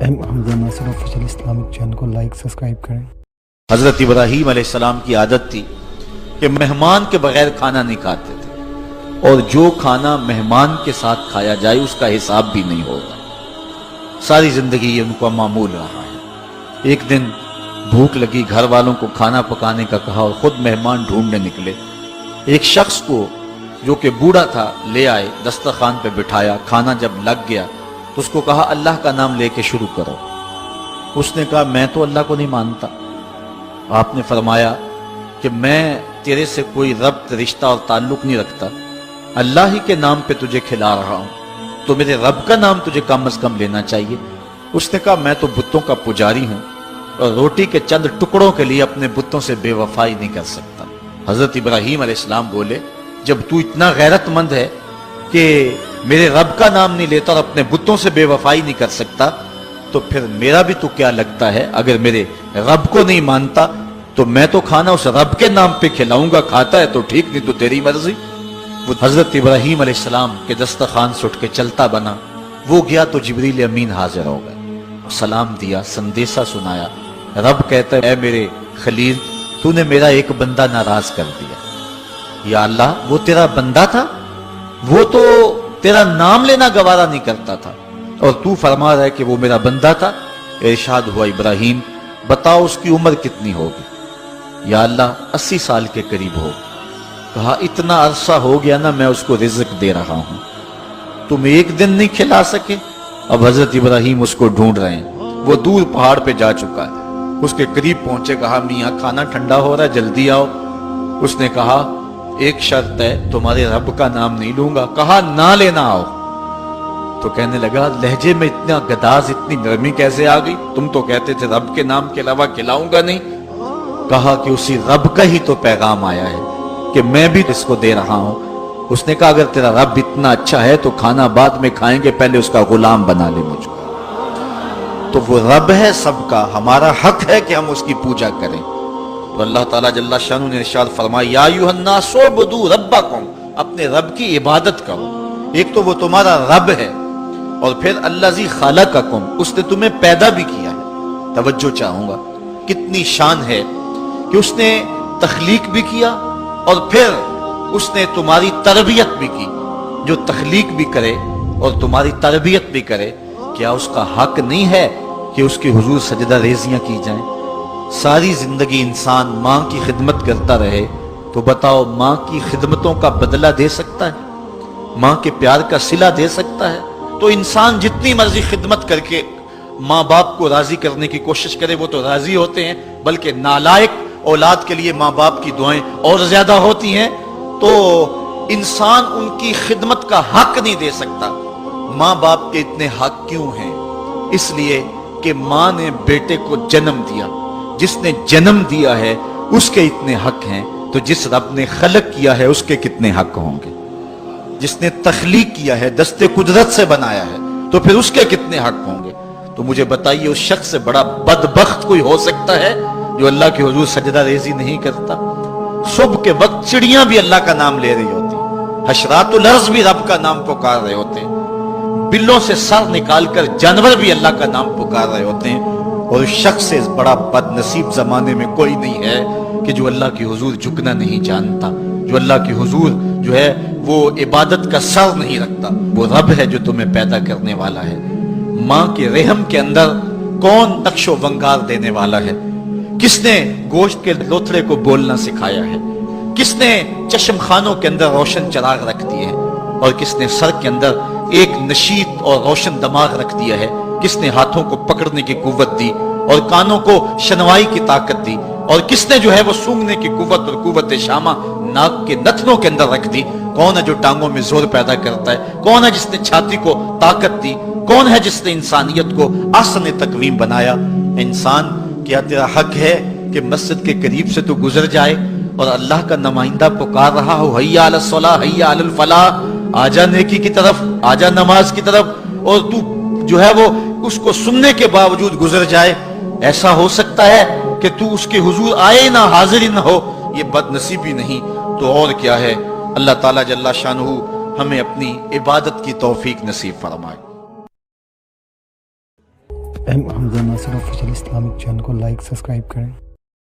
حمزہ ناصر official Islamic channel کو like subscribe کریں۔ حضرت ابراہیم علیہ السلام کی عادت تھی کہ مہمان کے بغیر کھانا نہیں کھاتے تھے، اور جو کھانا مہمان کے ساتھ کھایا جائے اس کا حساب بھی نہیں ہوگا۔ ساری زندگی یہ ان کا معمول رہا ہے۔ ایک دن بھوک لگی، گھر والوں کو کھانا پکانے کا کہا اور خود مہمان ڈھونڈنے نکلے۔ ایک شخص کو جو کہ بوڑھا تھا لے آئے، دسترخوان پہ بٹھایا، کھانا جب لگ گیا تو اس کو کہا اللہ کا نام لے کے شروع کرو۔ اس نے کہا میں تو اللہ کو نہیں مانتا۔ آپ نے فرمایا کہ میں تیرے سے کوئی ربط، رشتہ اور تعلق نہیں رکھتا، اللہ ہی کے نام پہ تجھے کھلا رہا ہوں، تو میرے رب کا نام تجھے کم از کم لینا چاہیے۔ اس نے کہا میں تو بتوں کا پجاری ہوں اور روٹی کے چند ٹکڑوں کے لیے اپنے بتوں سے بے وفائی نہیں کر سکتا۔ حضرت ابراہیم علیہ السلام بولے جب تو اتنا غیرت مند ہے کہ میرے رب کا نام نہیں لیتا اور اپنے بتوں سے بے وفائی نہیں کر سکتا، تو پھر میرا بھی تو کیا لگتا ہے، اگر میرے رب کو نہیں مانتا تو میں تو کھانا اس رب کے نام پہ کھلاؤں گا، کھاتا ہے تو ٹھیک، نہیں تو تیری مرضی۔ وہ حضرت ابراہیم علیہ السلام کے دسترخوان سے اٹھ کے چلتا بنا، وہ گیا تو جبریل امین حاضر ہو گئے، سلام دیا، سندیسہ سنایا۔ رب کہتا ہے اے میرے خلیل، تو نے میرا ایک بندہ ناراض کر دیا۔ یا اللہ، وہ تیرا بندہ تھا؟ وہ تو تیرا نام لینا گوارا نہیں کرتا تھا، اور تو فرما رہا ہے کہ وہ میرا بندہ تھا۔ ارشاد ہوا ابراہیم بتاؤ اس کی عمر کتنی ہوگی؟ یا اللہ 80 سال کے قریب ہوگی۔ کہا اتنا عرصہ ہو گیا نا میں اس کو رزق دے رہا ہوں، تم ایک دن نہیں کھلا سکے؟ اب حضرت ابراہیم اس کو ڈھونڈ رہے ہیں، وہ دور پہاڑ پہ جا چکا ہے۔ اس کے قریب پہنچے، کہا میاں کھانا ٹھنڈا ہو رہا ہے، جلدی آؤ۔ اس نے کہا ایک شرط ہے، تمہارے رب کا نام نہیں لوں گا۔ کہا نہ لینا آؤ۔ تو کہنے لگا لہجے میں اتنا گداز، اتنی نرمی کیسے آ گئی؟ تم تو کہتے تھے رب کے نام کے علاوہ کھلاؤں گا نہیں۔ کہا کہ اسی رب کا ہی تو پیغام آیا ہے کہ میں بھی اس کو دے رہا ہوں۔ اس نے کہا اگر تیرا رب اتنا اچھا ہے تو کھانا بعد میں کھائیں گے، پہلے اس کا غلام بنا لے مجھ کو۔ تو وہ رب ہے سب کا، ہمارا حق ہے کہ ہم اس کی پوجا کریں۔ تو اللہ تعالیٰ جل شانہ نے ارشاد فرمایا یا ایھا الناس اعبدوا ربکم، اپنے رب کی عبادت کرو۔ ایک تو وہ تمہارا رب ہے، اور پھر الذی خلقکم، اس نے تمہیں پیدا بھی کیا ہے۔ توجہ چاہوں گا، کتنی شان ہے کہ اس نے تخلیق بھی کیا اور پھر اس نے تمہاری تربیت بھی کی۔ جو تخلیق بھی کرے اور تمہاری تربیت بھی کرے، کیا اس کا حق نہیں ہے کہ اس کے حضور سجدہ ریزیاں کی جائیں؟ ساری زندگی انسان ماں کی خدمت کرتا رہے تو بتاؤ ماں کی خدمتوں کا بدلہ دے سکتا ہے؟ ماں کے پیار کا صلہ دے سکتا ہے؟ تو انسان جتنی مرضی خدمت کر کے ماں باپ کو راضی کرنے کی کوشش کرے وہ تو راضی ہوتے ہیں، بلکہ نالائق اولاد کے لیے ماں باپ کی دعائیں اور زیادہ ہوتی ہیں۔ تو انسان ان کی خدمت کا حق نہیں دے سکتا۔ ماں باپ کے اتنے حق کیوں ہیں؟ اس لیے کہ ماں نے بیٹے کو جنم دیا، جس نے جنم دیا ہے اس کے اتنے حق ہیں، تو جس رب نے خلق کیا ہے اس کے کتنے حق ہوں گے؟ جس نے تخلیق کیا ہے، دستے قدرت سے بنایا ہے، تو پھر اس کے کتنے حق ہوں گے؟ تو مجھے بتائیے اس شخص سے بڑا بدبخت کوئی ہو سکتا ہے جو اللہ کے حضور سجدہ ریزی نہیں کرتا؟ صبح کے وقت چڑیاں بھی اللہ کا نام لے رہی ہوتی، حشرات الارض بھی رب کا نام پکار رہے ہوتے ہیں، بلوں سے سر نکال کر جانور بھی اللہ کا نام پکار رہے ہوتے ہیں، اور اس شخص سے بڑا بد نصیب زمانے میں کوئی نہیں ہے کہ جو اللہ کی حضور جھکنا نہیں جانتا، جو اللہ کی حضور جو ہے وہ عبادت کا سر نہیں رکھتا۔ وہ رب ہے جو تمہیں پیدا کرنے والا ہے۔ ماں کے رحم کے اندر کون نقش و ونگار دینے والا ہے؟ کس نے گوشت کے لوتھڑے کو بولنا سکھایا ہے؟ کس نے چشم خانوں کے اندر روشن چراغ رکھ دیے ہیں؟ اور کس نے سر کے اندر ایک نشیط اور روشن دماغ رکھ دیا ہے؟ کس نے ہاتھوں کو پکڑنے کی قوت دی اور کانوں کو شنوائی کی طاقت دی؟ اور کس نے جو ہے وہ سونگھنے کی قوت اور قوت شامہ ناک کے نتنوں کے اندر رکھ دی؟ کون ہے جو ٹانگوں میں زور پیدا کرتا ہے؟ کون ہے جس نے چھاتی کو طاقت دی؟ کون ہے جس نے انسانیت کو احسن تقویم بنایا؟ انسان، کیا تیرا حق ہے کہ مسجد کے قریب سے تو گزر جائے اور اللہ کا نمائندہ پکار رہا ہو حیا علی الصلاۃ حیا علی الفلاح، آجا نیکی کی طرف، آجا نماز کی طرف، اور تو جو ہے وہ اس کو سننے کے باوجود گزر جائے؟ ایسا ہو سکتا ہے کہ تو اس کے حضور آئے نہ، حاضر ہی نہ ہو؟ یہ بد نصیبی نہیں تو اور کیا ہے؟ اللہ تعالیٰ جل شانہ ہمیں اپنی عبادت کی توفیق نصیب فرمائے۔ حمزہ ناصر آفیشیل اسلامک چینل کو لائک سبسکرائب کریں.